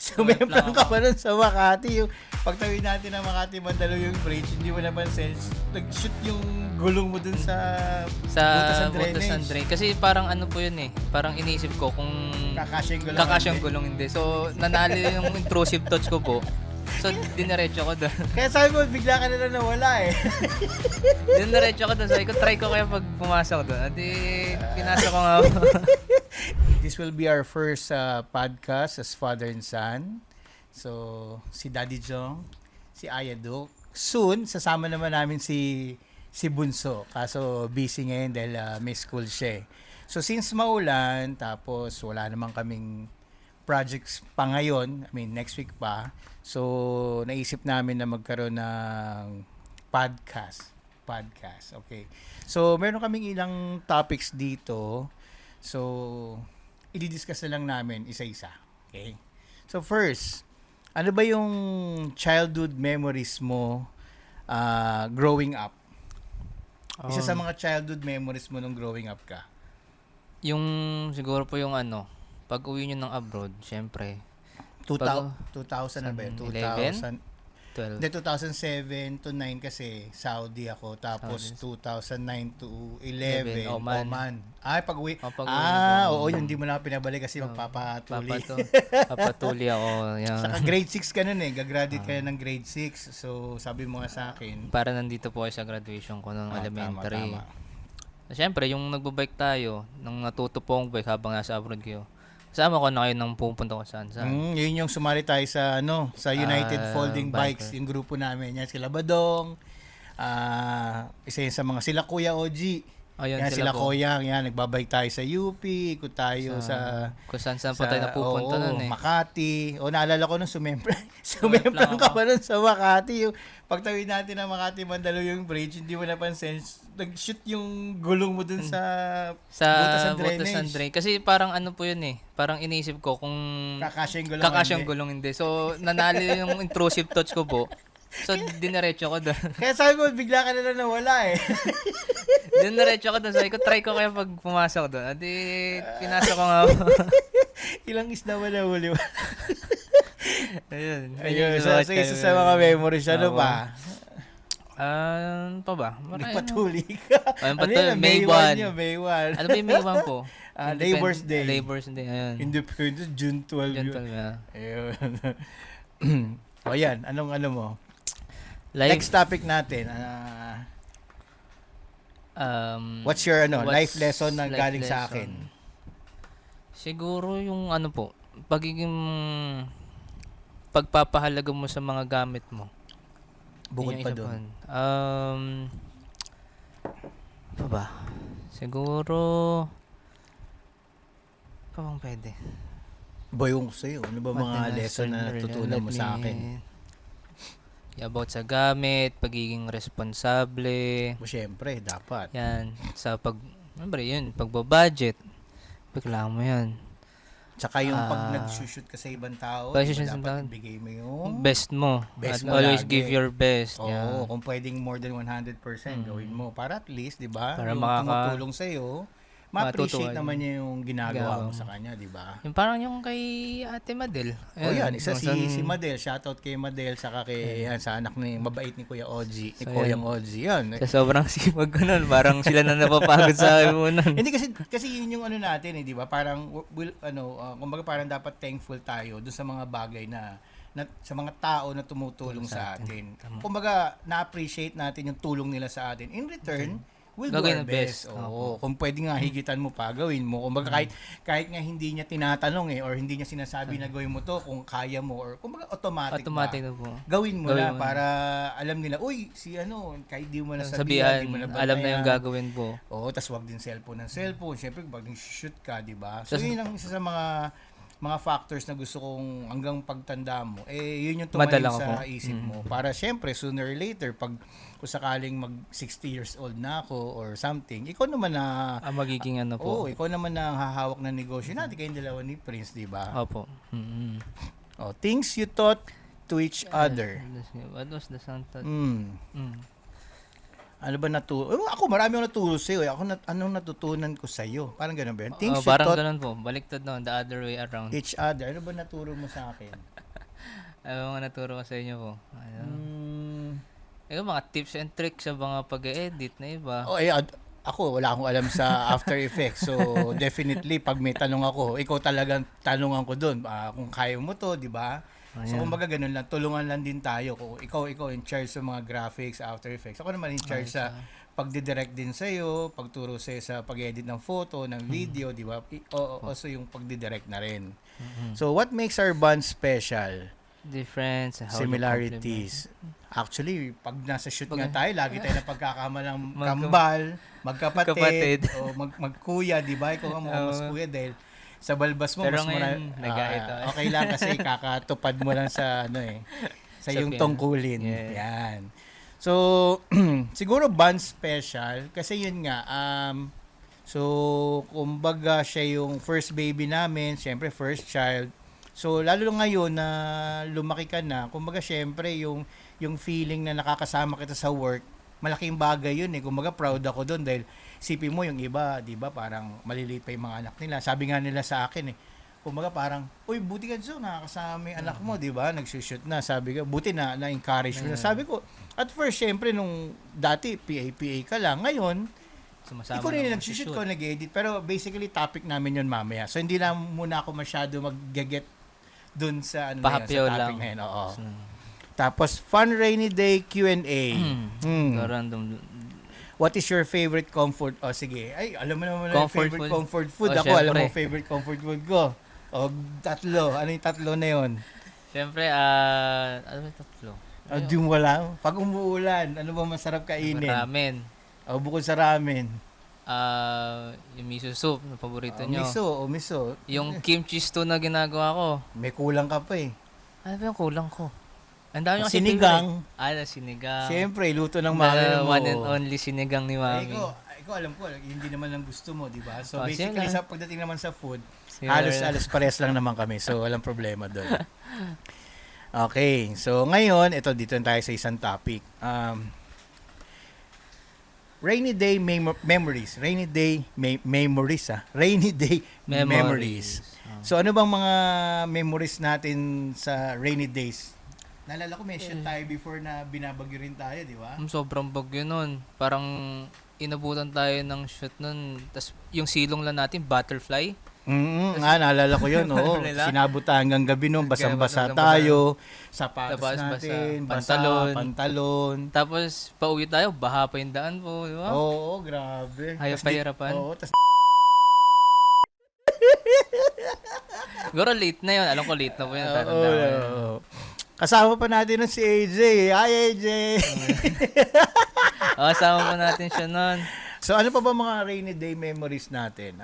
Sumemplang ka pa nun sa Makati. Yung pagtawid natin ng Makati Mandaluyong Bridge, hindi mo napansin, nag-shoot yung gulong mo dun sa Sa butas butas ng drain. Kasi parang ano po yun eh. Parang inisip ko kung kakasya yung gulong. kakasya yung gulong hindi. So, nanalo yung intrusive thoughts ko po. So, diniretso ko doon. Kaya sabi mo, bigla ka na lang nawala eh. Diniretso ko doon. Sabi ko, try ko kaya pag pumasok doon. At pinasok ko nga ako. This will be our first podcast as father and son. So, si Daddy Jong, si Aya Duke. Soon, sasama naman namin si Bunso. Kaso busy ngayon dahil may school siya eh. So, since maulan, tapos wala naman kaming projects pa ngayon, I mean next week pa. So, naisip namin na magkaroon ng podcast. Okay. So, meron kaming ilang topics dito. So, i-discuss na lang namin isa-isa. Okay? So, first, ano ba yung childhood memories mo growing up? Isa sa mga childhood memories mo nung growing up ka? Yung siguro po yung ano, pag uwi nyo ng abroad, syempre, 2000 na ba yun? 11? 12. Hindi, 2007 to 9 kasi Saudi ako. Tapos 2009 to 11, Oman. Ay, pag-uwi. Oo, yun, hindi mo na pinabalik kasi magpapatuli. Papatuli ako. Yan. Saka grade 6 ka nun eh. Gagraduate ka na ng grade 6. So, sabi mo nga sa akin. Para nandito po ako sa graduation ko ng elementary. Tama. Siyempre, yung nagbabike tayo, nung natuto po akong bike habang nasa abroad kayo, kasama ko na kayo nang pupunta ko saan. Yun yung sumali tayo sa sa United Folding Bikes, yung grupo namin. Yan sila Badong, isa yun sa mga sila Kuya OG. Yan sila Kuya, yan nagbabike tayo sa UP, ikot tayo sa kung saan pa tayo napupunta nun eh. Makati. Naalala ko nung sumemplang ka pa nun sa Makati. Yung pagtawid natin ng Makati Mandaluyong Bridge, hindi mo napansin, nag-shoot yung gulong mo dun sa butas ng drain. Kasi parang ano po yun eh. Parang inisip ko kung kakasya yung gulong hindi. So, nanalo yung intrusive thoughts ko po. So, diniretso ko doon. Kaya sabi mo, bigla ka na lang nawala eh. Diniretso ko doon. Sabi ko, try ko kaya pag pumasok doon. At pinasok ko nga ako. Ilang isda mo na huli. Ayun. So, isa sa mga memories, ano pa? Pa ba? Nagpatuli ka. May 1. May 1. Ano ba yung May 1 po? Labor's Day. Labor's Day, ayun. Independence, June 12. June 12, yeah. Ayun. Yan. Anong ano mo? Next topic natin. What's your life lesson na galing sa akin? Siguro yung ano po, pagiging pagpapahalaga mo sa mga gamit mo. Bukod pa doon. Pa ba? Siguro pa bang pwede? Boyong ko sa'yo. Ano ba mga lesson na natutunan mo sa akin? About sa gamit, pagiging responsable. Siyempre, dapat. Yan. Sa pagbabudget. Kailangan mo yan. Tsaka yung pag nag-shoot ka sa ibang tao, dapat ibigay mo yung best mo. Always lagi. Give your best. Oo, kung pwedeng more than 100% gawin mo. Para at least, di ba? Para yung tumutulong sa'yo, ma-appreciate naman niya yung ginagawa mo sa kanya, di ba? Yung parang yung kay Ate Madel. Yan, isa si Madel. Shoutout kay Madel, saka kay sa anak ni mabait ni Kuya Oji, ni Koyang Oji. Yan. Sa sobrang sipag ko nun, parang sila na napapagod sa akin mo nun. Hindi kasi yun yung natin, di ba? Parang kumbaga parang dapat thankful tayo doon sa mga bagay na sa mga tao na tumutulong sa atin. Kumbaga na-appreciate natin yung tulong nila sa atin. In return, we'll do our best. Oo. Kung pwede nga higitan mo pa, gawin mo. Kumbaga kahit nga hindi niya tinatanong or hindi niya sinasabi na gawin mo to kung kaya mo or kumbaga automatic na po. Gawin mo na para alam nila, kahit di mo na sabihan, di mo na alam na yung gagawin po. Oo, tas wag din cellphone. Siyempre, pag shoot ka, di ba? So, yun ang isa sa mga factors na gusto kong hanggang pagtanda mo, yun yung tumaling sa isip mo. Para syempre, sooner or later, kung sakaling mag 60 years old na ako or something, ikaw naman na... magiging ano po. ikaw naman na hahawak ng negosyo natin kayong dalawa ni Prince, di ba? Opo. Things you taught to each other. What was the sound? Ano ba ako marami akong naturo sa'yo. Anong natutunan ko sa'yo? Parang ganun ba yun? Things you Parang taught ganun po. Baliktad no, the other way around. each other. Ano ba naturo mo sa akin? Ano mga naturo ko sa inyo po? Hmm, Mga tips and tricks sa mga pag-edit na iba. ako, wala akong alam sa After Effects. So, definitely, pag may tanong ako, ikaw talagang tanungan ko doon. Kung kaya mo to, di ba? So, kumbaga ganun lang. Tulungan lang din tayo. Kung ikaw in charge sa mga graphics, After Effects. Ako naman in charge sa pagdidirect din sa'yo, pagturo sa'yo sa pag-edit ng photo, ng video, di ba? Also yung pagdidirect na rin. So, what makes our band special? Difference, how to Similarities. Actually, pag nasa shoot nga tayo, lagi tayo na pagkakamalang Kapatid. magkapatid, o magkuya, di ba? Ikaw ang mas kuya dahil sa balbas mo, Pero mas ngayon, nag-aito. okay lang kasi kakatupad mo lang sa sa yung tungkulin. Yeah. Yan. So, siguro band special kasi yun nga, so, kumbaga siya yung first baby namin, syempre first child. So, lalo ngayon na lumaki ka na, kumbaga syempre yung feeling na nakakasama kita sa work, malaking bagay yun eh. Kumbaga proud ako doon dahil sipin mo yung iba, di ba, parang maliliit pa yung mga anak nila. Sabi nga nila sa akin eh, kumbaga parang, uy, buti ka dyan, nakakasama yung anak mo, di ba, nagsushoot na. Sabi ko, buti na-encourage mo na. Sabi ko, at first, syempre, nung dati, PA ka lang, ngayon, Sumasama ikaw rin na nag-shoot ko, nag-edit. Pero basically, topic namin yun mamaya. So, hindi na muna ako masyado mag-get dun sa, sa Pahapiyaw topic lang. na yun. Oo. Tapos, fun rainy day Q&A. Random. What is your favorite comfort? Sige. Ay, alam mo naman yung Comfort favorite food. comfort food. Ako, Syempre. alam mo favorite comfort food ko. Tatlo. Ano yung tatlo na yun? Siyempre, ano ba yung tatlo? Di mo wala. Pag umuulan, ano ba masarap kainin? Ramen. Bukod sa ramen. Yung miso soup, na paborito nyo. Miso. Yung kimchi stew na ginagawa ko. May kulang ka pa eh. Ano ba yung kulang ko? Ang dami kasi Sinigang. Sinigang. Siyempre, luto ng mami mo. One and only sinigang ni mami. Ikaw alam ko, hindi naman ang gusto mo, di ba? So Same basically, lang. sa pagdating naman sa food, Similar halos parehas lang naman kami. So walang problema doon. Okay, so ngayon, dito na tayo sa isang topic. Rainy day memories. Rainy day memories. Rainy day memories. So ano bang mga memories natin sa rainy days? Naalala ko mention tayo before na binabagyo rin tayo, di ba? Sobrang bagyo nun. Parang inabutan tayo ng shoot nun. Tapos yung silong lang natin, butterfly. Naalala ko yun. Oo. Sinabot hanggang gabi nun, basang-basa tayo. Sapatos natin, pantalon. Tapos pauwi tayo, baha pa yung daan po, di ba? Oo, grabe. Pahirapan. Oo, Siguro late na yun. Alam ko late na po yun. Kasama pa natin si AJ. Hi, AJ! Kasama pa natin siya nun. So, ano pa ba mga rainy day memories natin?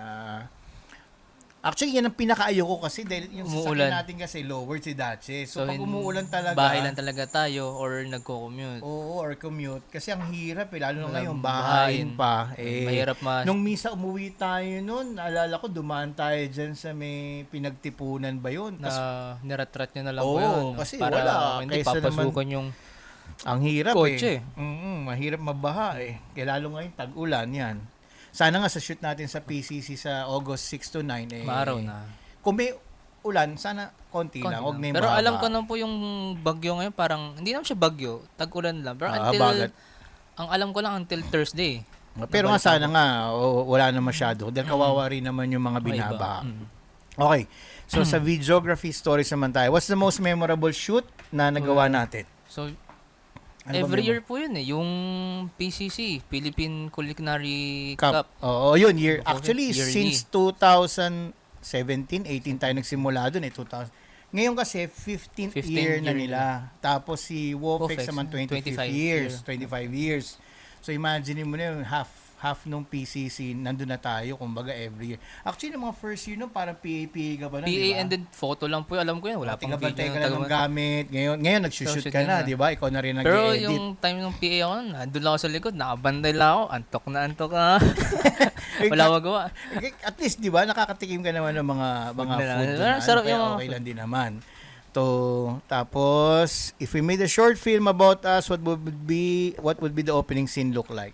Actually, yan ang pinaka-ayoko kasi dahil yung sasakyan natin kasi lower si Dache. So, pag umuulan talaga, bahay lang talaga tayo or nagko-commute. Oo, or commute. Kasi ang hirap lalo na ngayon, bahayin pa. Mahirap Nung misa umuwi tayo noon, naalala ko, dumaan tayo dyan sa may pinagtipunan ba yun? Niratrat nyo na lang po yun. Kasi para wala. hindi Kaysa papasukan yung ang hirap kotse. Mahirap mabaha Kaya lalo ngayon, tag-ulan yan. Sana nga sa shoot natin sa PCC sa August 6 to 9 maaraw na. Kung may ulan, sana konti lang. Huwag na yung Pero mahaba. alam ko naman po yung bagyo ngayon, parang hindi naman siya bagyo, tag-ulan lang. Pero ang alam ko lang until Thursday. Pero nga sana nga, wala na masyado. Dahil kawawa rin naman yung mga binabaha. Okay. So sa videography stories naman tayo. What's the most memorable shoot na nagawa natin? So, every year po yun yung PCC, Philippine Culinary Cup. Oo, yun. Actually, Yearly. since 2017, 18 tayo nagsimula dun 2000. Ngayon kasi, 15th year na nila. Tapos si Wofex naman 25 years. So imagine mo na yun, half nung PCC, nandun na tayo, kumbaga every year. Actually, yung mga first year nung parang PA ka ba na, PA diba? and then photo lang po, alam ko yan, wala pang video. Tigabantay ka lang ng gamit. Ngayon nagsushoot ka na, di ba? Ikaw na rin nag-edit. Pero yung time ng PA ako, nandun lang ako sa likod, nakabantay lang ako, antok na antok ka. Wala magawa. At least, di ba, nakakatikim ka naman ng mga food. Sarap yung okay lang din naman. Tapos, if we made a short film about us, what would be the opening scene look like?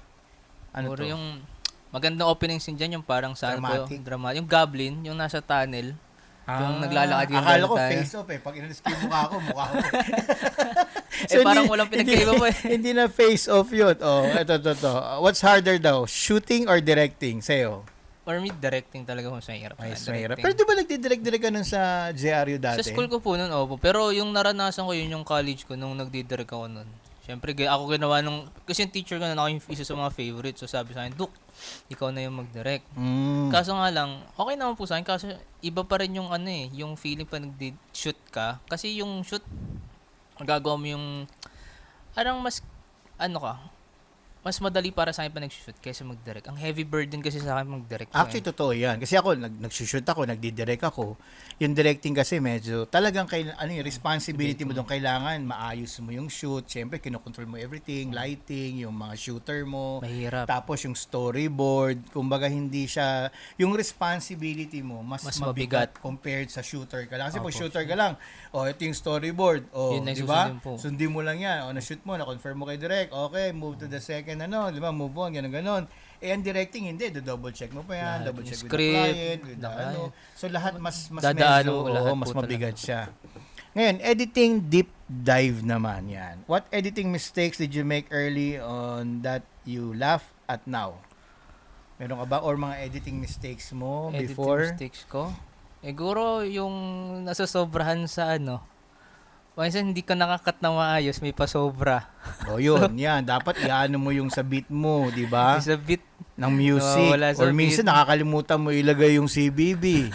Ano Siguro to? yung magandang opening scene dyan, yung parang saan ko, Dramatic. yung Goblin, yung nasa tunnel, yung naglalakad yung Akala ko tayo. face-off eh. Pag inalis ko yung mukha ko. Parang walang pinagkaiba mo eh. Hindi na face-off yun. Oh, ito. What's harder daw? Shooting or directing? Sa'yo? For me, directing talaga kung saan hirap. Ay, na, mahirap. directing. Pero di ba nagdidirect-direct ka nun sa JRU dati? Sa school ko po nun, opo. Pero yung naranasan ko yun, yung college ko, nung nagdidirect ako nun. Siyempre, ako ginawa nung, kasi yung teacher ko na ako yung isa sa mga favorite. So sabi sa akin, Duk, ikaw na yung mag-direct. Kaso nga lang, okay naman po sa akin. Kaso iba pa rin yung yung feeling pa nag-shoot ka. Kasi yung shoot, gagawa mo yung, parang mas, mas madali para sa akin pa nag-shoot kaysa mag-direct. Ang heavy burden kasi sa akin mag-direct. Actually, totoo yan. Kasi ako, nag-shoot ako, nagdi-direct ako. Yung directing kasi medyo, talagang yung responsibility mo doon, kailangan maayos mo yung shoot. Siyempre, kinokontrol mo everything, lighting, yung mga shooter mo. Mahirap. Tapos yung storyboard, kumbaga hindi siya, yung responsibility mo, mas mabigat compared sa shooter ka lang. Kasi pag shooter ka lang, ito yung storyboard. Yun na Di ba? susundin po. Sundin mo lang yan. Na-shoot mo, na-confirm mo kay direct. Okay, move to the second, di ba? Move on, ganon. Ang directing, hindi. Double check mo pa yan. Lahat Double yung check with the script, client, with the client. So, lahat mas Dadaan medyo, mo lahat mas po mabigat siya. Ngayon, editing deep dive naman yan. What editing mistakes did you make early on that you laugh at now? Meron ka ba? Or mga editing mistakes mo before? Editing mistakes ko? Siguro yung nasasobrahan sa minsan hindi ka nakakat na maayos, may pasobra. Yun, yan. Dapat iano mo yung sa beat mo, di ba? Sa beat, Ng music. Nawawala sa Or minsan beat. nakakalimutan mo ilagay yung CBB.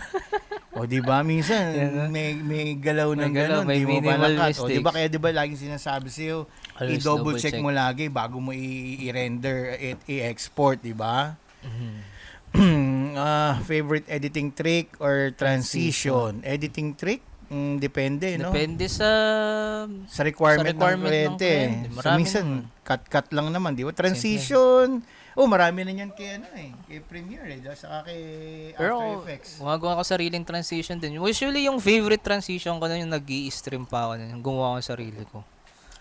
Di ba? Minsan may galaw ng May galaw, gano'n, may di mo ba minimal nakat? Di ba? mistakes. kaya di ba laging sinasabi sa'yo, Always i-double double check check. mo lagi bago mo i-render, i-export, di ba? Favorite editing trick or transition? Editing trick? Depende, no? depende sa Sa requirement ng requirement ng kliyente. kliyente. So, Maraming minsan, naman. cut lang naman, di ba? Transition. Marami na yan kay, kay Premiere, saka kay After Pero Effects. gumagawa ko sariling transition din. Usually yung favorite transition ko na yung nag-i-stream pa ako na yung gumawa ko ng sarili ko.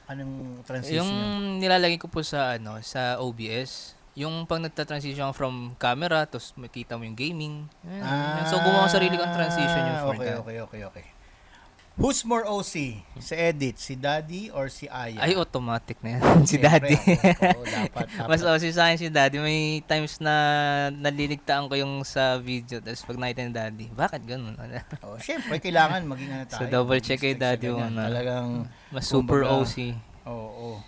Anong transition Yung yun? nilalagay ko po sa sa OBS, yung pag nagta-transition from camera tapos makita mo yung gaming. So gumawa ko sarili kong transition yung for that. Okay. Who's more OC? Sa edit, si Daddy or si Aya? Ay, automatic na yan. Si Siyempre, Daddy. dapat. Mas OC sa akin si Daddy. May times na naliligtaan ko yung sa video. Tapos pag nakita ni Daddy, bakit ganun? Siyempre, kailangan maging tayo. So, double check kay mag-mistake sa Daddy ganyan. muna. Talagang, Mas super kumbaga, OC. Oo.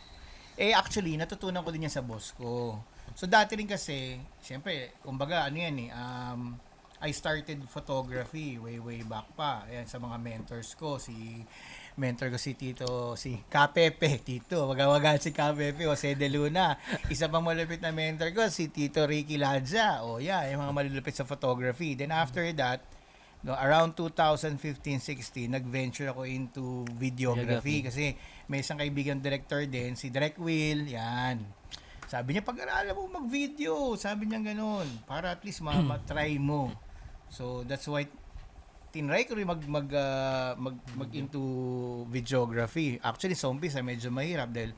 Actually, natutunan ko din yan sa boss ko. So, dati rin kasi, siyempre, kumbaga, I started photography way back pa. Ayan, sa mga mentors ko. Mentor ko si Tito, si Kapepe, Tito. Wag-wagan si Kapepe, Jose De Luna. Isa pang malupit na mentor ko, si Tito Ricky Ladja. Yung mga malulupit sa photography. Then after that, around 2015-16, nag-venture ako into videography. Kasi may isang kaibigan director din, si Direct Will. Yan. Sabi niya, pag-aralan mo mag-video. Sabi niya ganun. Para at least ma-try mo. So, that's why tinry ko rin mag into videography. Actually, sa umpisa, medyo mahirap dahil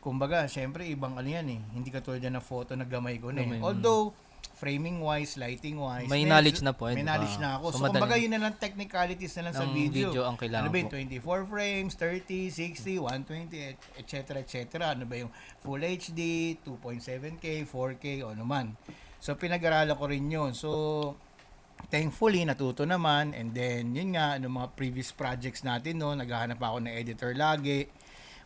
kumbaga, syempre, ibang yan eh. Hindi katulad yan ng photo na gamay ko na eh. Although, framing-wise, lighting-wise, May knowledge na po. may knowledge na ako. So, madali. kumbaga, yun na lang technicalities na lang sa Ng video. ang kailangan Ano ba yun? po. 24 frames, 30, 60, 120, etc. Ano ba yung Full HD, 2.7K, 4K, o ano man. So, pinag-aralan ko rin yun. So, thankfully, natuto naman. And then, yun nga, mga previous projects natin, naghahanap ako ng editor lagi.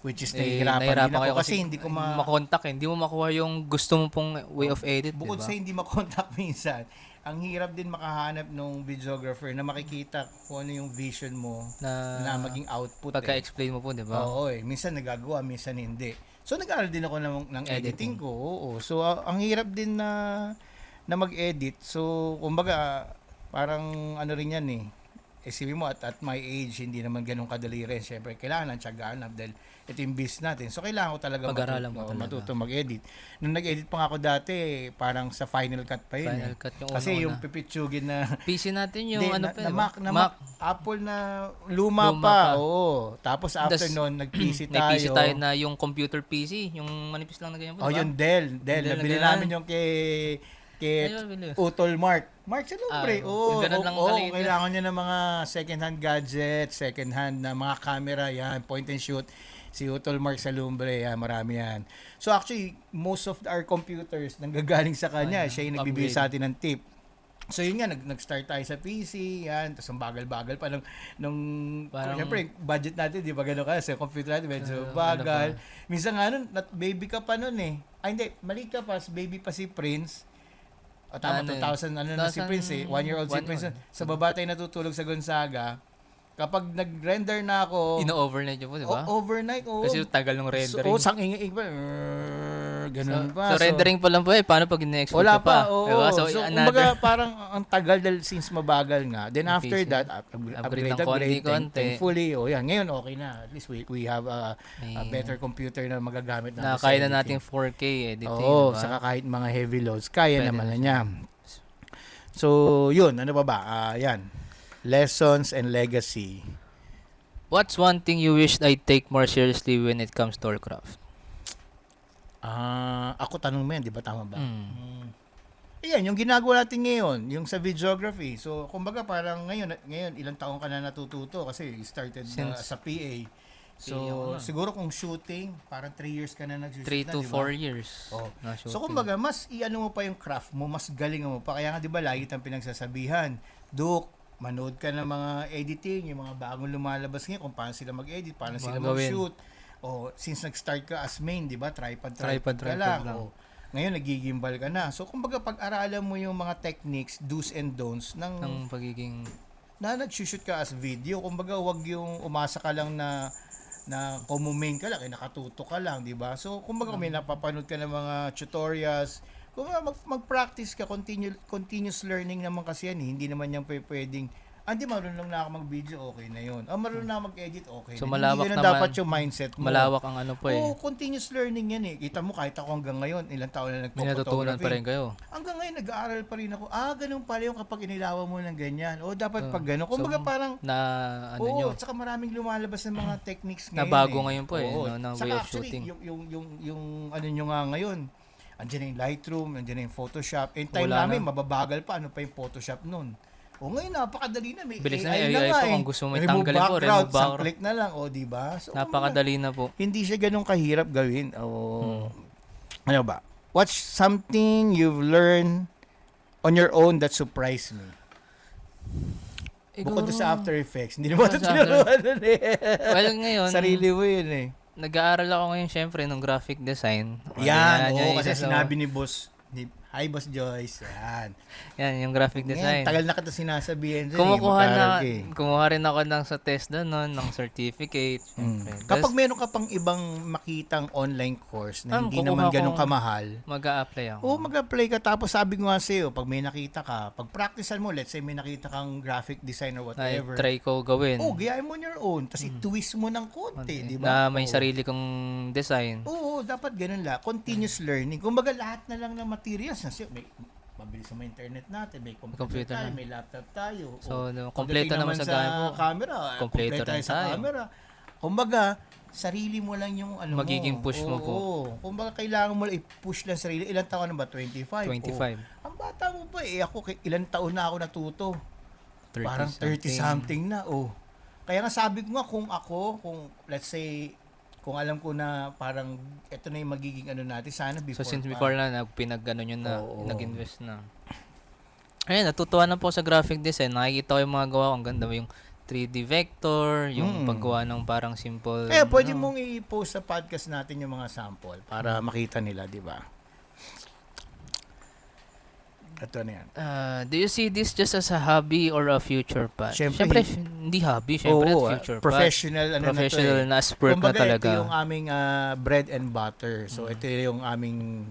Which is, nahihirapan din ako kasi hindi ko makontak eh. Hindi mo makuha yung gusto mo pong way of edit, bukod diba? sa hindi makontak minsan, ang hirap din makahanap ng videographer na makikita kung ano yung vision mo na maging output. Pagka-explain mo po, diba? Oo, minsan nagagawa, minsan hindi. So, nag-aaral din ako ng editing ko. Oo. So, ang hirap din na mag-edit. So, kumbaga, parang ano rin yan eh. isipin mo at my age, hindi naman ganun kadali rin. Siyempre, kailangan ng tiyagaan dahil ito yung business natin. So, kailangan ko talaga Pag-aralan mo talaga. matuto mag-edit. Nung nag-edit pa nga ako dati, parang sa Final Cut pa yun. Final Cut yung Kasi una-una. yung pipitsugin na PC natin yung Hindi, ano na, pa na eh. Mac, Mac. Apple na luma Luma pa. pa. Oo. Tapos after Das- noon, nag-PC May tayo. PC tayo na yung computer PC, yung manipis lang na ganyan po, Oh, diba? yung Dell. Dell na Nabili ganyan. namin yung kay Ayun, bili. Utol Mark. Mark sa Lumbre. yung ganun lang kaliit na. Kailangan niya ng mga second-hand gadget, second-hand na mga camera, yan, point and shoot. Si Utol Mark sa Lumbre, yan, marami yan. So actually, most of our computers nanggagaling sa kanya. Siya yung nagbibigay sa atin ng tip. So yun nga, nag-start tayo sa PC, yan, tapos ang bagal-bagal pa nung Parang- syempre, budget natin, di ba gano'n ka, sa computer natin, medyo ano bagal. Minsan nga nun, baby ka pa nun eh. Ay hindi, mali ka pa, baby pa si Prince. O tama, Ano yun? 2000, na si Prince eh, 1-year-old si 1 Prince. year. Sa baba tayo natutulog sa Gonzaga. Kapag nag-render na ako, Ino-overnight yun po, di ba? overnight, Kasi yung tagal ng rendering. sang ingay pa, ganun pa. So, rendering pa lang po eh. Paano pag ine-export Wala ka pa? pa, oo. Diba? So, kumbaga parang ang tagal dahil since mabagal nga. Then Yung after PC. that, Upgrade ng upgrade, konti-konti. thankfully, yan. Ngayon, okay na. At least we have a May- better computer na magagamit natin na sa kaya na editing. nating 4K editing, Oo, diba? saka kahit mga heavy loads, kaya Pwede naman na na niya. So, yun. Ano pa ba? Yan. Lessons and legacy. What's one thing you wish I'd take more seriously when it comes to Warcraft? Ako tanong mo yan, di ba? Tama ba? Mm. Ayan, yung ginagawa natin ngayon, yung sa videography. So, kumbaga parang ngayon ilang taon ka na natututo kasi you started Since- sa PA. So, PA ako na. siguro kung shooting, parang 3 years ka na nag-shoot 3 to na, di ba? 4 years Oh. na shooting. So, kumbaga, mas iano mo pa yung craft mo, mas galing mo pa. Kaya nga, di ba, lagi tayong pinagsasabihan, Duke, manood ka ng mga editing, yung mga bagong lumalabas ngayon, kung paano sila mag-edit, paano sila Gawin. mag-shoot. O, since nag-start ka as main, di ba, tripod Tripod ka lang. lang. O, ngayon, nagigimbal ka na. So, kumbaga, pag-aralan mo yung mga techniques, do's and don'ts, ng pagiging na nag-shoot ka as video. Kumbaga, wag yung umasa ka lang na kumumain ka lang, nakatuto ka lang, di ba? So, kumbaga, may napapanood ka ng mga tutorials. Kung mag-practice ka, continuous learning naman kasi yan. Hindi naman yan pwedeng, hindi marunong na ako mag-video, okay na yun. Marunong na ako mag-edit, okay So, na. malawak Hindi naman. dapat yung mindset mo. malawak ang ano po eh. Oo, continuous learning yan eh. Kita mo, kahit ako hanggang ngayon, ilang taon na May natutunan pa rin kayo. Hanggang ngayon, nag-aaral pa rin ako. Ganun pala yung kapag inilawan mo ng ganyan. Dapat Oh, pag gano'n. Kumbaga so, parang, Na ano nyo. at saka maraming lumalabas ng mga techniques Na ngayon. bago ngayon po eh, Oo. no, na Saka way of actually, shooting. Yung ano nyo nga ngayon, andyan na yung Lightroom, andyan na yung Photoshop. And time Wala namin, na. mababagal pa, ano pa yung Photoshop nun. Ngayon, napakadali na. May Bilis na AI yung na AI nga po, eh. kung gusto mo Remove itanggalin po, remove isang background. click na lang, di ba? So, Napakadali na po. hindi siya ganun kahirap gawin. Ano ba? What's something you've learned on your own that surprised me? Bukod sa After Effects. Hindi naman ito Sa tinuruan nun eh. Well, ngayon, Sarili mo yun eh. nag-aaral ako ngayon syempre ng graphic design. Yan, yung kasi isa sa- sinabi ni Boss, hi Boss Joyce, yan. Yan, yung graphic design. Yan, tagal na kita sinasabihan dyan Kumuha rin ako ng sa test doon, ng certificate. Syempre. Kapag meron ka pang ibang makitang online course na hindi kukuha naman ko- ganun kamahal, Mag-a-apply ako. mag-apply ka. Tapos sabi ko nga sa'yo, pag may nakita ka, pag practicean mo, let's say may nakita kang graphic design or Ay, whatever, try ko gawin. gayahin mo on your own. Tapos i-twist mo ng konti, di Na ba? may sarili kong design. Oo, dapat ganun lang. Continuous learning. Kumbaga lahat na lang ng materials. May mabilis sa internet natin, may computer tayo, na. may laptop tayo. So, pagdating kompleto naman sa gamit mo. camera, Kompleto kompleto rin tayo sa tayo. camera. Kumbaga, sarili mo lang yung ano Magiging mo. push mo po. Kumbaga, kailangan mo lang i-push lang sarili. Ilang taon na ba? 25? 25. Ang bata mo pa ako, ilang taon na ako natuto. 30 Parang 30 something na. Kaya nga sabi ko nga, kung let's say, kung alam ko na parang ito na yung magiging ano natin, sana before. So, since before na, pinag-ano nyo na, Oo. nag-invest na. Ayun, natutuwa na po sa graphic design. Nakikita ko yung mga gawa ko. Ang ganda yung 3D vector, yung paggawa ng parang simple. Kaya pwede mong i-post sa podcast natin yung mga sample para makita nila, di ba? Ito na yan. Do you see this just as a hobby or a future path? Siyempre, Hindi hobby. Siyempre, Oo, future path. professional Professional na to eh. na as work na Kumbaga, talaga. ito yung aming bread and butter. So, ito yung aming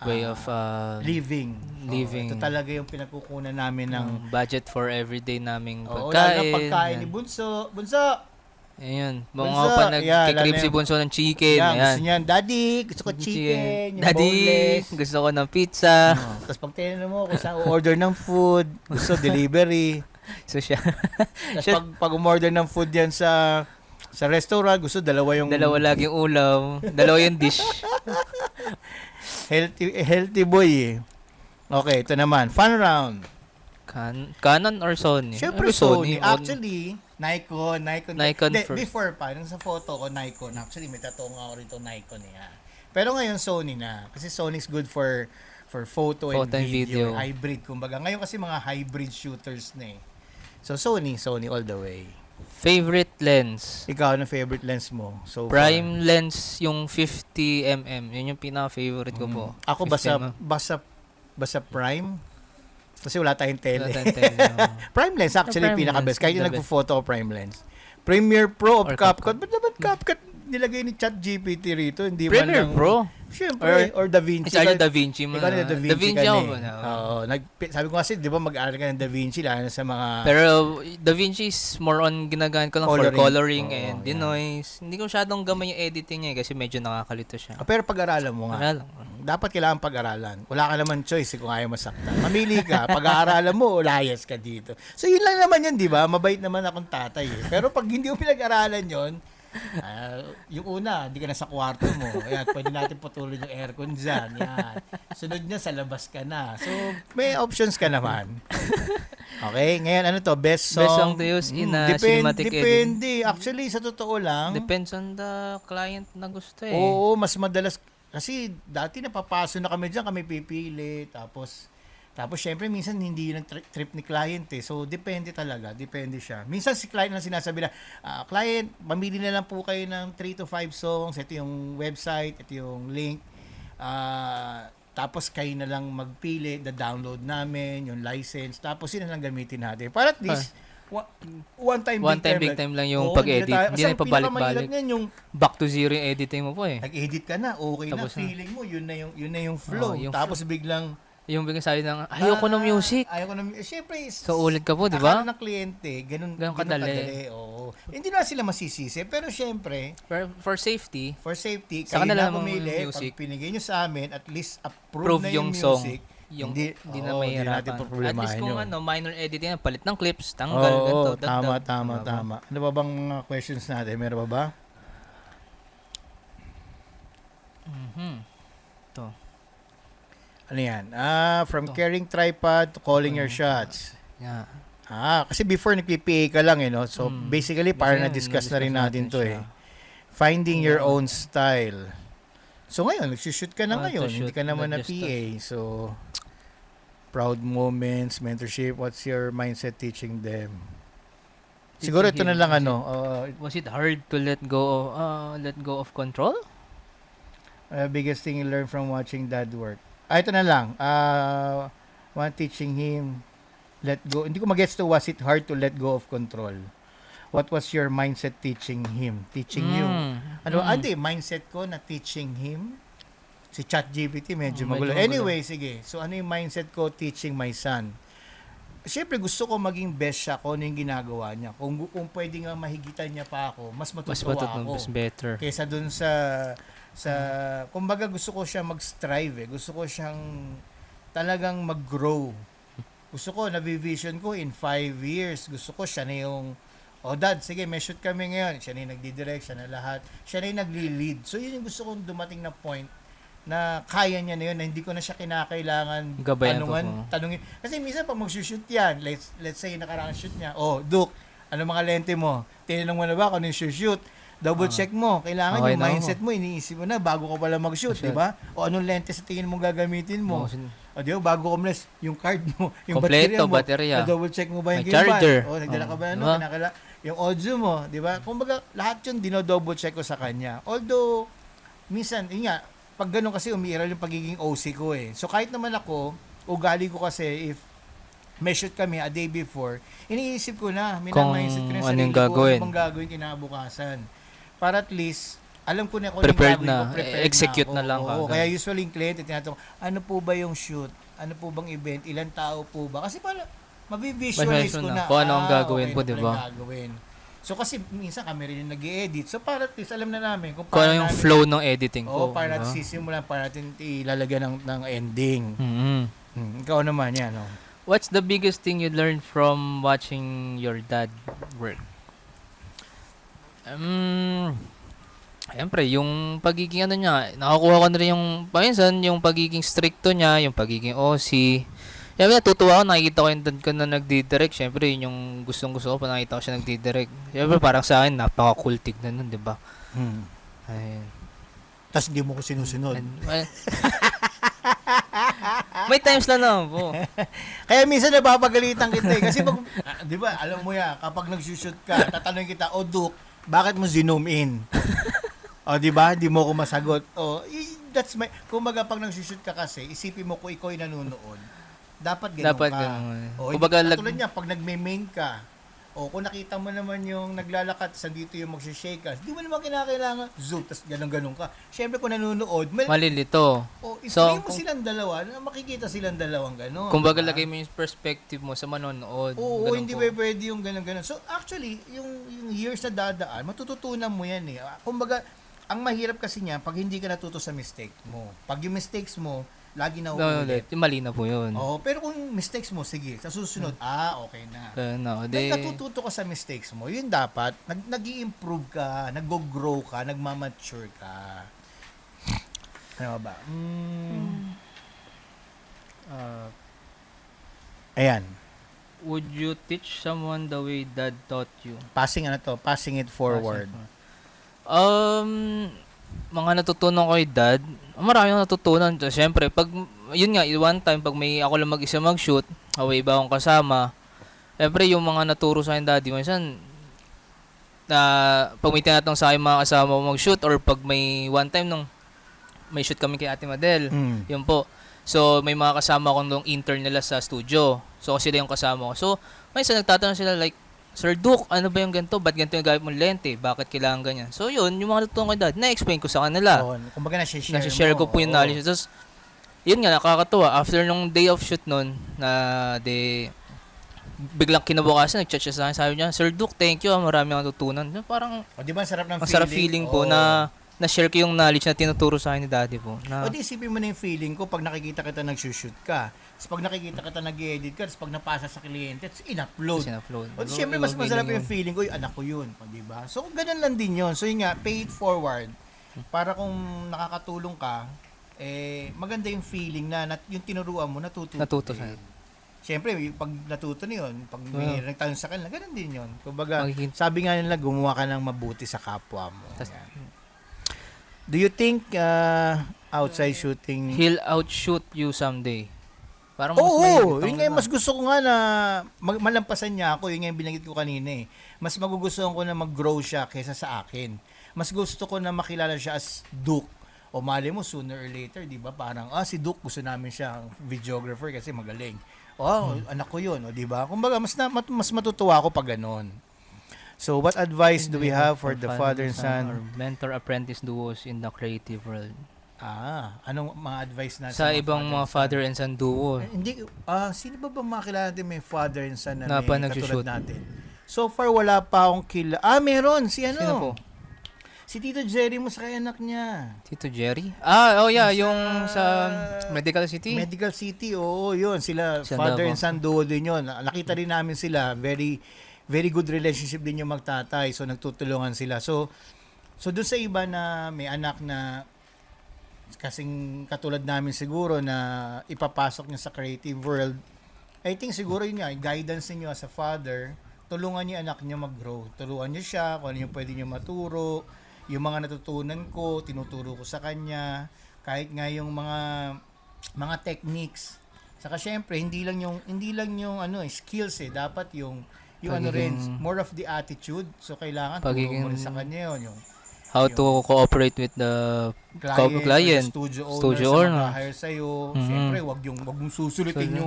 way of living. living. Ito talaga yung pinagkukunan namin ng budget for everyday naming lalo pagkain. na pagkain Yan. ni Bunso. Bunso! Ayun. Mga Bunso, pa yan, nagkikrib lalo si yung- Bunso ng chicken. Yan, Ayan. gusto niyan, Daddy, gusto ko chicken, yung Daddy, boneless. gusto ko ng pizza. Tapos pag tinanong mo kung saan order ng food, gusto delivery. So siya. Tapos pag umorder ng food yan sa restaurant, gusto dalawa yung Dalawa laging ulam. Dalawa yung dish. healthy boy eh. Okay, ito naman. Fun round. Canon or Sony? Siyempre Ano Sony. On- Actually, Nikon. Nikon Hindi, first. before pa, nung sa photo ko, Nikon. Actually, may tattoo nga ako rito, Nikon eh. Pero ngayon, Sony na. Kasi Sony's good for photo and video. Hybrid, kumbaga. Ngayon kasi mga hybrid shooters na eh. So, Sony all the way. Favorite lens? Ikaw, ano favorite lens mo? So Prime lens yung 50mm. Yun yung pinaka-favorite ko po. Ako 50mm. basta prime. Kasi wala tayong tele. Wala tayong tele, no. Prime lens actually Prime pinaka-best. lens, Kahit yung the best. nagpo-photo ko prime lens. Premiere Pro of Or CapCut. Ba't naman CapCut nilagay ni ChatGPT rito? Hindi man Premiere lang- Pro? Siyempre. Or Da Vinci. It's either Da Vinci mo Ikaw na. na Da Vinci, ako ka ba na na? eh. Oo. Sabi ko kasi, di ba mag-aaral ka ng Da Vinci lalo na sa mga... Pero Da Vinci is more on ginagamit ko lang for coloring Oo, and yan. denoise. Hindi ko masyadong gamay yung editing niya kasi medyo nakakalito siya. Pero pag-aralan mo nga. Wala lang. Dapat kailangan pag-aralan. Wala ka naman choice kung ayaw masaktan. Mamili ka, pag-aaralan mo, layas ka dito. So yun lang naman yun, di ba? Mabait naman akong tatay eh. Pero pag hindi mo pinag-aralan yun, yung una, hindi ka na sa kwarto mo. Ayan, pwede natin putulin yung aircon dyan. Yan. Sunod niya, sa labas ka na. So, may options ka naman. Okay, ngayon ano to? Best song? Best song to use in a cinematic edit. Depende. Actually, sa totoo lang, Depends on the client na gusto eh. oo, mas madalas kasi dati napapaso na kami diyan, kami pipili tapos syempre minsan hindi yun ang trip ni client eh. So depende siya. Minsan si client na sinasabi na, client, mamili na lang po kayo ng 3 to 5 songs, ito yung website, ito yung link. Tapos kayo na lang magpili, download namin, yung license, tapos yun na lang gamitin natin. Para at least one time big time lang yung Oo, pag-edit. Hindi na kasi pabalik-balik. pinakamahirap yung Back to zero yung editing mo po eh. nag-edit ka na, okay Tapos na, na. feeling mo, yun na yung flow. Yung Tapos biglang, Yung biglang sabi ng, ayoko ng music. Ayoko ng music. Siyempre, So ulit ka po, di ba? akala ng kliyente, ganun kadali. Oo. Hindi na sila masisisi, pero siyempre, For safety, for safety, Sa kayo kanila na namang pumili, music. pag pinigay nyo sa amin, at least prove approve na yung yung song. music. Hindi na oo, may hindi natin hirapan. At poproblemahin least kung yun. minor editing, palit ng clips, tanggal, Oo, ganito, dagdag. tama. Ano ba bang mga questions natin? Meron ba ba? Ito. Ano yan? From carrying tripod to calling your shots. Yeah. Kasi before nagpi-PA ka lang no. So basically parang na-discuss na rin natin to eh. Finding your own style. So ngayon, nagsushoot ka na ngayon, hindi ka naman na PA. So proud moments, mentorship, what's your mindset teaching them? Siguro ito na lang Was it hard to let go of control? biggest thing you learn from watching dad work. Ito na lang. One teaching him let go. Hindi ko magets to, was it hard to let go of control? What was your mindset teaching him? Teaching you? Hindi, mindset ko na teaching him. Si ChatGPT medyo magulo. Anyway, sige. So, ano yung mindset ko teaching my son? Siyempre, gusto ko maging best siya kung ano yung ginagawa niya. Kung pwede nga mahigitan niya pa ako, mas matutuwa ako. Mas better. Kaysa dun sa kumbaga gusto ko siya mag-strive eh. Gusto ko siyang talagang mag-grow. Gusto ko, na-vision ko in 5 years. Gusto ko siya na yung, dad, sige, may shoot kami ngayon. Siya na yung nagdidirect, siya na lahat. Siya na yung nagli-lead. So, yun yung gusto kong dumating na point na kaya niya na yun, na hindi ko na siya kinakailangan Gabayan tanungin. Kasi minsan pag mag-shoot yan, let's say nakarang shoot niya, Duke, ano mga lente mo? Tinanong mo na ba kung ano yung shoot? Double check mo. Kailangan Okay yung na mindset mo, iniisip mo na bago ka pala mag-shoot, di ba? O anong lente sa tingin mo gagamitin mo? O di ba, bago ka malas, yung card mo, yung Kompleto, baterya mo, double check mo ba yung may gimbal? charger. O nagdala ka ba Diba? yung audio mo, di ba? Kumbaga, lahat yun dino-double check ko sa kanya. Although, minsan, yun nga, pag ganun kasi umiiral yung pagiging OC ko eh. So kahit naman ako, ugali ko kasi if may shoot kami a day before, iniisip ko na, Kung mindset ko na ano sarili yung ko, gagawin. ano bang gagawin kinabukasan. Para at least, alam ko na kung Prepared yung gagawin na. ko, prepared Execute na ako. na lang Oo, kagad. kaya usually yung kliyente tinatanong, ano po ba yung shoot? Ano po bang event? Ilang tao po ba? Kasi para mabivisualize ko na. Kung ano ang gagawin okay po, na di pala ba? yung gagawin. So kasi minsan kami rin yung nag-i-edit. So para at least alam na namin kung Kung ano paano yung namin- flow ng editing Oo, ko. para di natin ba? sisimulan, para natin ilalagyan ng ending. Mhm. Ikaw naman yan, no? What's the biggest thing you learned from watching your dad work? Siyempre, yung pagiging ano niya, nakakuha ko na rin yung, paminsan, yung pagiging stricto niya, yung pagiging OC. Siyempre, natutuwa ako, nakikita ko yung dad ko na nagdidirect. Siyempre, yun yung gustong-gusto ko, pa nakita ko siya nagdidirect. Siyempre, parang sa akin, napaka-cool tignan nun, di ba? Ayun. Tapos hindi mo ko sinusunod. May times na naman po. Kaya minsan napapagalitan kita eh. Kasi pag, di ba, alam mo yan, kapag nag-shoot ka, tatanungin kita, Duke, bakit mo zoom in? Di ba? Di mo ko masagot. That's my, kumbaga pag nag-shoot ka kasi, isipin mo kung ikaw yung nanonood, dapat ganun Dapat ka. ganun. Kumbaga, katulad niya, pag nagme-main ka, kung nakita mo naman yung naglalakad, sa dito yung magsishake ka, di mo naman kinakailangan zoom, tas ganun-ganun ka. Siyempre kung nanonood, Malilito. i-play mo silang dalawa, makikita silang dalawang gano'n. Kumbaga, diba? lagay mo yung perspective mo sa manonood. Oo, Ganun hindi po. pwede yung ganun-ganun. So, actually, yung years na dadaan, matututunan mo yan eh. Kumbaga, ang mahirap kasi niya, pag hindi ka natuto sa mistake mo. Pag yung mistakes mo, lagi na uulit. Yung mali na po yun. Oo, pero kung mistakes mo, sige, sa susunod, okay na. Dahil Natututo ka sa mistakes mo, yun dapat, nag-i-improve ka, nag-grow ka, nagmamature ka. Ano ba? Ayan. Would you teach someone the way dad taught you? Passing it forward. Mga natutunan ko kay dad, marami akong natutunan. Siyempre, pag, yun nga, one time, pag may ako lang mag-isa mag-shoot, iba akong kasama, siyempre, yung mga naturo sa akin daddy, minsan, pag may tinatang sa akin mga kasama ko mag-shoot, or pag may one time nung may shoot kami kay Ate Madel, yun po. So, may mga kasama ko nung intern nila sa studio. So, sila yung kasama ko. So, minsan nagtatanong sila like, Sir Duke, ano ba yung ganito? Ba't ganito yung gamit mong lente? Bakit kailangan ganyan? So, yun, yung mga natutunan ko dad, na-explain ko sa kanila. Kumbaga Nasi-share ko po yung knowledge. Tapos, yun nga, nakakatuwa. After nung day of shoot nun, biglang kinabukasan, nag-chat siya sa akin. Sabi niya, Sir Duke, thank you. Marami akong natutunan. Parang, di ba, sarap ng ang feeling? sarap feeling po na-share ko yung knowledge na tinuturo sa akin ni daddy po. Di isipin mo na yung feeling ko pag nakikita kita nag-shoot ka. Tapos pag nakikita kita nag-edit ka, tapos pag napasa sa kliyente, tapos in-upload. Siyempre, mas masarap yung feeling ko, yung anak ko yun. Di ba? So, ganun lang din yun. So, yun nga, pay it forward. Para kung nakakatulong ka, maganda yung feeling na yung tinuruan mo, natuto sa'yo. Siyempre, pag natuto na yun, pag may nagtanong sa kanila, ganun din yun. Kumbaga, sabi nga nila, gumawa ka ng mabuti sa kapwa mo. Do you think outside shooting... He'll outshoot you someday? Parang yun nga mas gusto ko nga na malampasan niya ako. Yun nga yung binanggit ko kanina eh. Mas magugustuhan ko na mag-grow siya kaysa sa akin. Mas gusto ko na makilala siya as Duke. O mali mo, sooner or later, di ba? Parang, si Duke, gusto namin siya videographer kasi magaling. Anak ko yun, di ba? Kumbaga, mas matutuwa ako pag ganon. So, what advice do we have for the father and son? Or mentor-apprentice duos in the creative world? Anong mga advice natin? Sa ibang mga father and son duo. Hindi, sino ba bang makilala natin may father and son na pa may nagsushoot katulad natin? So far, wala pa akong meron. Sino po? Si Tito Jerry mo sa kay anak niya. Tito Jerry? Yung sa Medical City. Medical City, yun. Sila, father and son duo din yun. Nakita rin namin sila. Very, very good relationship din yung magtatay. So, nagtutulungan sila. So doon sa iba na may anak na kasing katulad namin siguro na ipapasok niya sa creative world, I think siguro yun nga, guidance niyo as a father, tulungan niyo anak niyo mag-grow. Tulungan niyo siya kung ano yung pwede niyo maturo. Yung mga natutunan ko, tinuturo ko sa kanya. Kahit nga yung mga techniques. Saka syempre, hindi lang yung skills dapat yung rin, more of the attitude. So kailangan tulungan mo rin sa kanya yun. How to cooperate with the client, studio owner na hire sa'yo. Siyempre, wag mong susulitin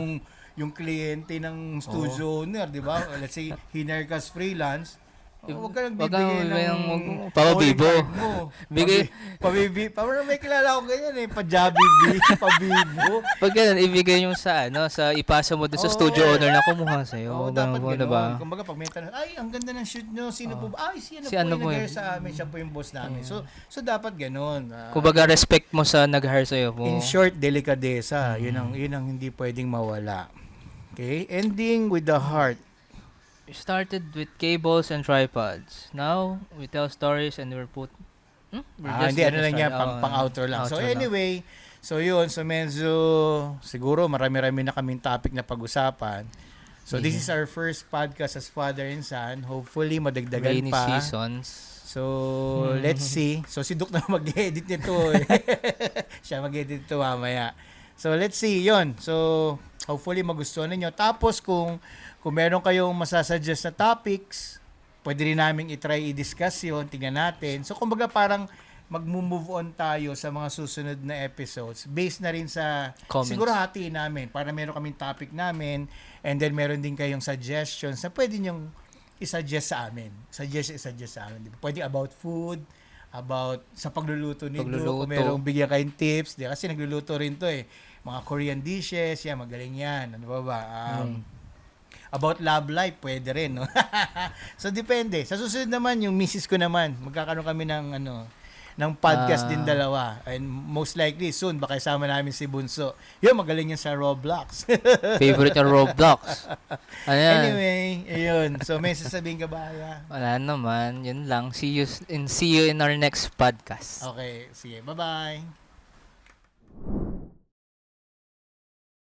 yung kliyente ng studio owner, di ba? Let's say, hinire ka as freelance, Huwag ka Wag kang nagbibigay ng papabibo. calling card mo. Bigay, Parang may kilala ko ganyan eh. Pajabi B, pabibo. pag ganun, ibigay yung sa sa ipasa mo dun sa Oo. studio owner na kumuha sa'yo. Oo, Ganun dapat po, gano'n. diba? Kumbaga, pag may tanong, ay, ang ganda ng shoot nyo. Sino po ba? Ay, si Si ano po po yung yun? nag-hire sa amin. Siya po yung boss namin. So dapat gano'n. Kumbaga, respect mo sa nag-hire sa'yo po. In short, delikadesa. Yun ang hindi pwedeng mawala. Okay? Ending with the heart. We started with cables and tripods. Now, we tell stories and we're Hindi, ano lang yan, pang-outro lang. So anyway, so yun, so medyo, siguro marami-rami na kaming topic na pag-usapan. So this is our first podcast as father and son. Hopefully, madagdagan rainy pa. seasons. So, let's see. So, si Duke na mag-edit nito. Siya mag-edit nito mamaya. So, let's see. Yon. So, hopefully, magustuhan ninyo. Tapos, kung meron kayong masasuggest na topics, pwede rin namin i-try i-discuss yun. Tingnan natin. So, kumbaga parang mag-move on tayo sa mga susunod na episodes based na rin sa Comments. siguro hatiin namin para meron kaming topic namin and then meron din kayong suggestions na pwede nyong i-suggest sa amin. I-suggest sa amin. Diba? Pwede about food, about sa pagluluto ni Duke, kung merong bigyan kayong tips. Di? Kasi nagluluto rin to eh. Mga Korean dishes, yan, magaling yan. Ano ba? About love life, pwede rin. No? So, depende. Sa susunod naman, yung misis ko naman, magkakaroon kami ng podcast din dalawa. And most likely, soon, baka isama namin si Bunso. Yun, magaling yan sa Roblox. Favorite yung Roblox. Ano yan? Anyway, ayun. So, may sasabihin ka ba? Aya? Wala naman. Yun lang. See you in our next podcast. Okay, sige. Bye-bye.